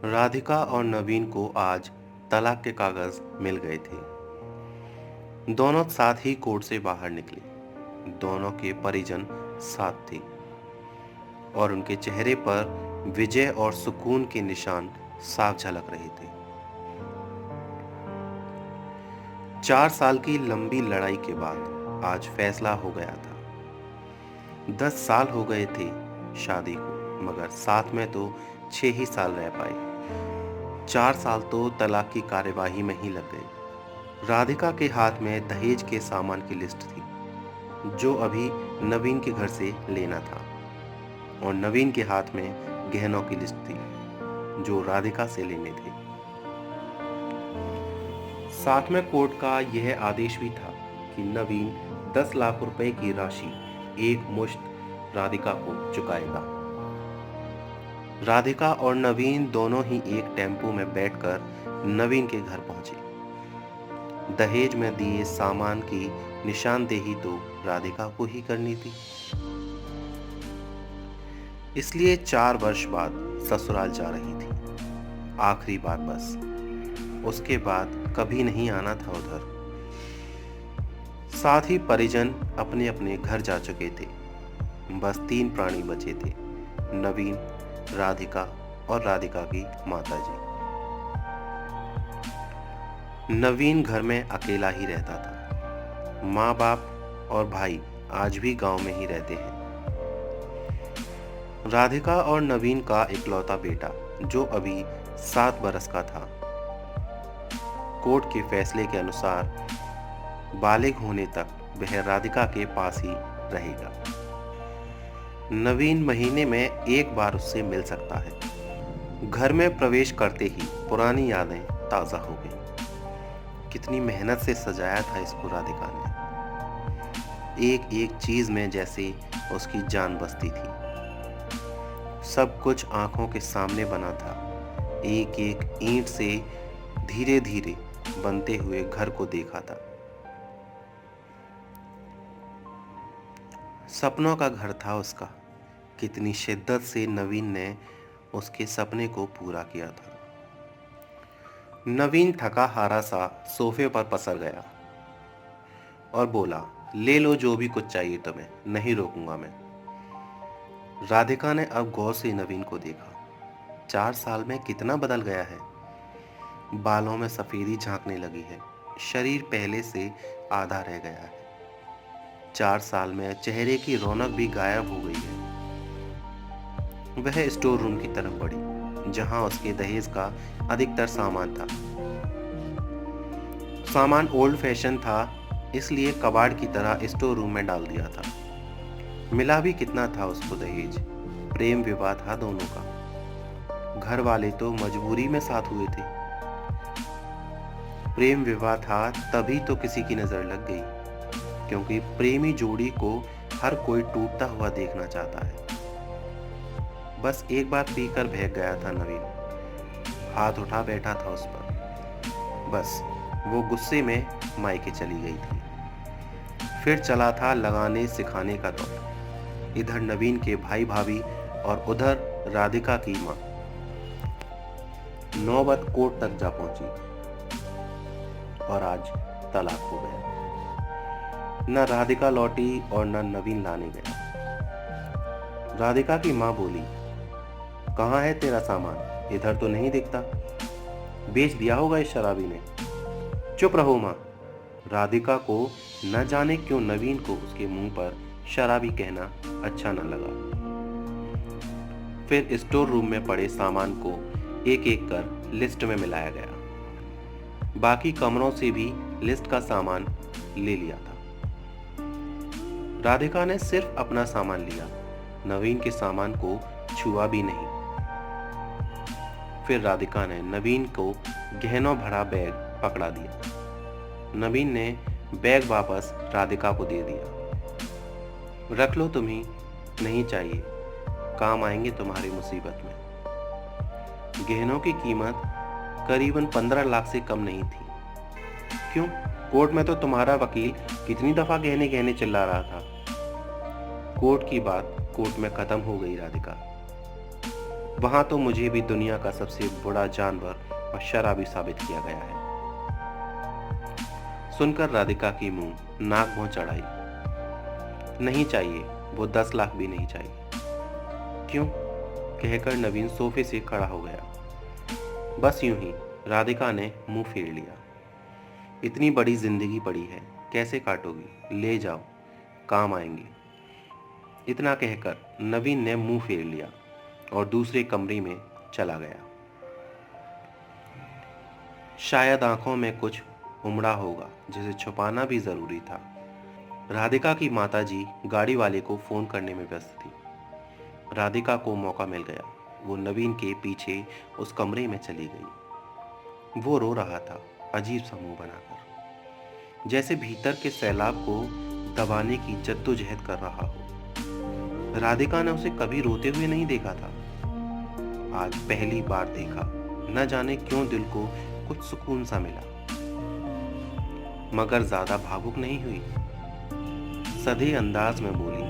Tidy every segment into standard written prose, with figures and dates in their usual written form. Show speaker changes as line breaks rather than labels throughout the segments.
राधिका और नवीन को आज तलाक के कागज मिल गए थे। दोनों साथ ही कोर्ट से बाहर निकले। दोनों के परिजन साथ थे और उनके चेहरे पर विजय और सुकून के निशान साफ झलक रहे थे। 4 साल की लंबी लड़ाई के बाद आज फैसला हो गया था। 10 साल हो गए थे शादी को, मगर साथ में तो 6 ही साल रह पाए। 4 साल तो तलाक की कार्यवाही में ही लग गए। राधिका के हाथ में दहेज के सामान की लिस्ट थी, जो अभी नवीन के घर से लेना था, और नवीन के हाथ में गहनों की लिस्ट थी, जो राधिका से लेने थे। साथ में कोर्ट का यह आदेश भी था कि नवीन 10 लाख रुपए की राशि एक मुश्त राधिका को चुकाएगा। राधिका और नवीन दोनों ही एक टेम्पो में बैठकर नवीन के घर पहुंचे। दहेज में दिए सामान की निशानदेही तो राधिका को ही करनी थी, इसलिए 4 वर्ष बाद ससुराल जा रही थी। आखिरी बार बस, उसके बाद कभी नहीं आना था उधर। साथ ही परिजन अपने अपने घर जा चुके थे। बस 3 प्राणी बचे थे, नवीन, राधिका और राधिका की माताजी। नवीन घर में अकेला ही रहता था। माँ बाप और भाई आज भी गांव में ही रहते हैं। राधिका और नवीन का इकलौता बेटा, जो अभी 7 बरस का था, कोर्ट के फैसले के अनुसार बालिग होने तक वह राधिका के पास ही रहेगा। नवीन महीने में एक बार उससे मिल सकता है। घर में प्रवेश करते ही पुरानी यादें ताज़ा हो गई। कितनी मेहनत से सजाया था इसको राधिका ने। एक एक चीज में जैसे उसकी जान बसती थी। सब कुछ आंखों के सामने बना था। एक एक ईंट से धीरे धीरे बनते हुए घर को देखा था। सपनों का घर था उसका। कितनी शिद्दत से नवीन ने उसके सपने को पूरा किया था। नवीन थका हारा सा सोफे पर पसर गया और बोला, ले लो जो भी कुछ चाहिए तुम्हें, नहीं रोकूंगा मैं। राधिका ने अब गौर से नवीन को देखा। 4 साल में कितना बदल गया है। बालों में सफेदी झांकने लगी है। शरीर पहले से आधा रह गया है। 4 साल में चेहरे की रौनक भी गायब हो गई है। वह स्टोर रूम की तरफ बढ़ी, जहां उसके दहेज का अधिकतर सामान था। सामान ओल्ड फैशन था, इसलिए कबाड़ की तरह स्टोर रूम में डाल दिया था। मिला भी कितना था उसको दहेज। प्रेम विवाह था दोनों का। घर वाले तो मजबूरी में साथ हुए थे। प्रेम विवाह था तभी तो किसी की नजर लग गई, क्योंकि प्रेमी जोड़ी को हर कोई टूटता हुआ देखना चाहता है। बस एक बार पीकर बहक गया था नवीन। हाथ उठा बैठा था उस पर। बस वो गुस्से में मायके चली गई थी। फिर चला था लगाने सिखाने का दौर। इधर नवीन के भाई भाभी और उधर राधिका की माँ। नौबत कोर्ट तक जा पहुंची और आज तलाक हो गया। न राधिका लौटी और न नवीन लाने गया। राधिका की माँ बोली, कहाँ है तेरा सामान? इधर तो नहीं दिखता। बेच दिया होगा इस शराबी ने। चुप रहो माँ। राधिका को न जाने क्यों नवीन को उसके मुंह पर शराबी कहना अच्छा न लगा। फिर स्टोर रूम में पड़े सामान को एक एक कर लिस्ट में मिलाया गया। बाकी कमरों से भी लिस्ट का सामान ले लिया था। राधिका ने सिर्फ अपना सामान लिया, नवीन के सामान को छुआ भी नहीं। फिर राधिका ने नवीन को गहनों भरा बैग पकड़ा दिया। नवीन ने बैग वापस राधिका को दे दिया। रख लो, तुम्हें नहीं चाहिए, काम आएंगे तुम्हारी मुसीबत में। गहनों की कीमत करीबन 15 लाख से कम नहीं थी। क्यों? कोर्ट में तो तुम्हारा वकील कितनी दफा गहने गहने चिल्ला रहा था। कोर्ट की बात कोर्ट में खत्म हो गई राधिका। वहां तो मुझे भी दुनिया का सबसे बड़ा जानवर और शराबी साबित किया गया है। सुनकर राधिका की मुंह नाक मुंह चढ़ाई। नहीं चाहिए, वो 10 लाख भी नहीं चाहिए। क्यों? कहकर नवीन सोफे से खड़ा हो गया। बस यूं ही, राधिका ने मुंह फेर लिया। इतनी बड़ी जिंदगी पड़ी है, कैसे काटोगी? ले जाओ, काम आएंगे। इतना कहकर नवीन ने मुंह फेर लिया और दूसरे कमरे में चला गया। शायद आंखों में कुछ उमड़ा होगा जिसे छुपाना भी जरूरी था। राधिका की माताजी गाड़ी वाले को फोन करने में व्यस्त थी। राधिका को मौका मिल गया। वो नवीन के पीछे उस कमरे में चली गई। वो रो रहा था, अजीब सा मुंह बनाकर, जैसे भीतर के सैलाब को दबाने की जद्दोजहद कर रहा हो। राधिका ने उसे कभी रोते हुए नहीं देखा था, आज पहली बार देखा। न जाने क्यों दिल को कुछ सुकून सा मिला, मगर ज्यादा भावुक नहीं हुई। सधे अंदाज में बोली,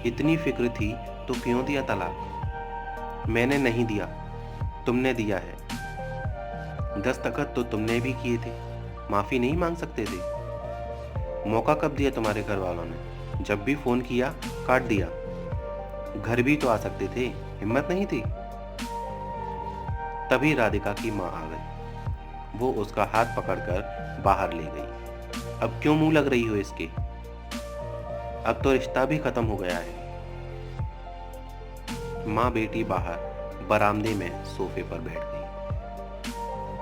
इतनी फिक्र थी तो क्यों दिया तलाक? मैंने नहीं दिया, तुमने दिया है। दस्तखत तो तुमने भी किए थे, माफी नहीं मांग सकते थे? मौका कब दिया तुम्हारे घर वालों ने? जब भी फोन किया काट दिया। घर भी तो आ सकते थे, हिम्मत नहीं थी? तभी राधिका की मां आ गई। वो उसका हाथ पकड़कर बाहर ले गई। अब क्यों मुंह लग रही हो इसके? अब तो रिश्ता भी खत्म हो गया है। माँ बेटी बाहर बरामदे में सोफे पर बैठ गई,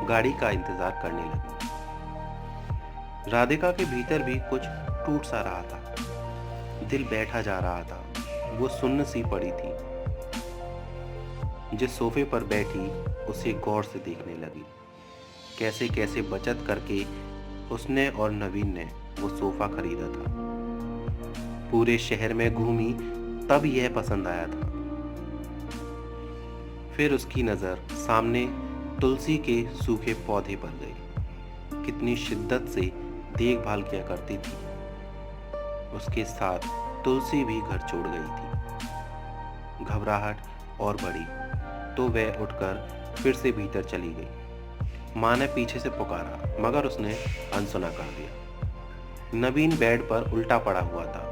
गाड़ी का इंतजार करने लगी। राधिका के भीतर भी कुछ टूट सा रहा था, दिल बैठा जा रहा था। वो सुन्न सी पड़ी थी। जिस सोफे पर बैठी उसे गौर से देखने लगी। कैसे कैसे बचत करके उसने और नवीन ने वो सोफा खरीदा था। पूरे शहर में घूमी तब यह पसंद आया था। फिर उसकी नजर सामने तुलसी के सूखे पौधे पर गई। कितनी शिद्दत से देखभाल किया करती थी। उसके साथ तुलसी भी घर छोड़ गई थी। घबराहट और बढ़ी तो वह उठकर फिर से भीतर चली गई। माँ ने पीछे से पुकारा, मगर उसने अनसुना कर दिया। नवीन बेड पर उल्टा पड़ा हुआ था।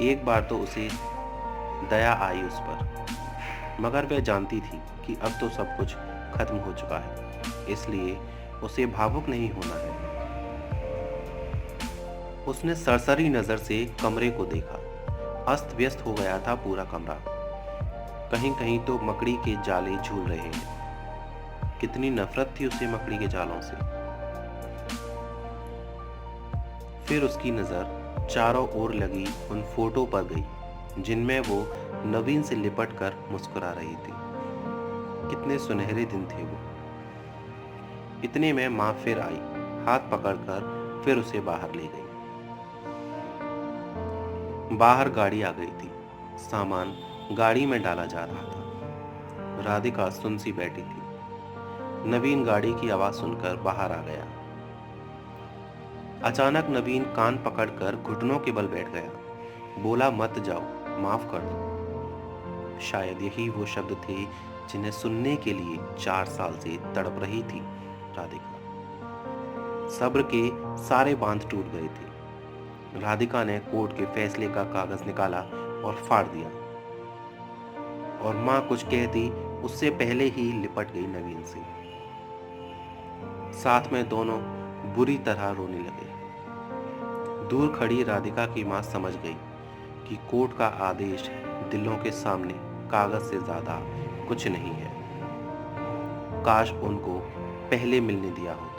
एक बार तो उसे दया आई उस पर, मगर वह जानती थी कि अब तो सब कुछ खत्म हो चुका है, इसलिए उसे भावुक नहीं होना है। उसने सरसरी नजर से कमरे को देखा। अस्त व्यस्त हो गया था पूरा कमरा। कहीं कहीं तो मकड़ी के जाले झूल रहे हैं। कितनी नफरत थी उसे मकड़ी के जालों से। फिर उसकी नजर चारों ओर लगी उन फोटो पर गई जिनमें वो नवीन से लिपट कर मुस्कुरा रही थी। कितने सुनहरे दिन थे वो। इतने में माँ फिर आई, हाथ पकड़कर फिर उसे बाहर ले गई। बाहर गाड़ी आ गई थी। सामान गाड़ी में डाला जा रहा था। राधिका सुन सी बैठी थी। नवीन गाड़ी की आवाज सुनकर बाहर आ गया। अचानक नवीन कान पकड़कर घुटनों के बल बैठ गया। बोला, मत जाओ, माफ कर दो। शायद यही वो शब्द थे जिन्हें सुनने के लिए 4 साल से तड़प रही थी राधिका। सब्र के सारे बांध टूट गए थे। राधिका ने कोर्ट के फैसले का कागज निकाला और फाड़ दिया, और मां कुछ कहती उससे पहले ही लिपट गई नवीन से। साथ में दोनों बुरी तरह रोने लगे। दूर खड़ी राधिका की मां समझ गई कि कोर्ट का आदेश दिलों के सामने कागज से ज्यादा कुछ नहीं है। काश उनको पहले मिलने दिया होता।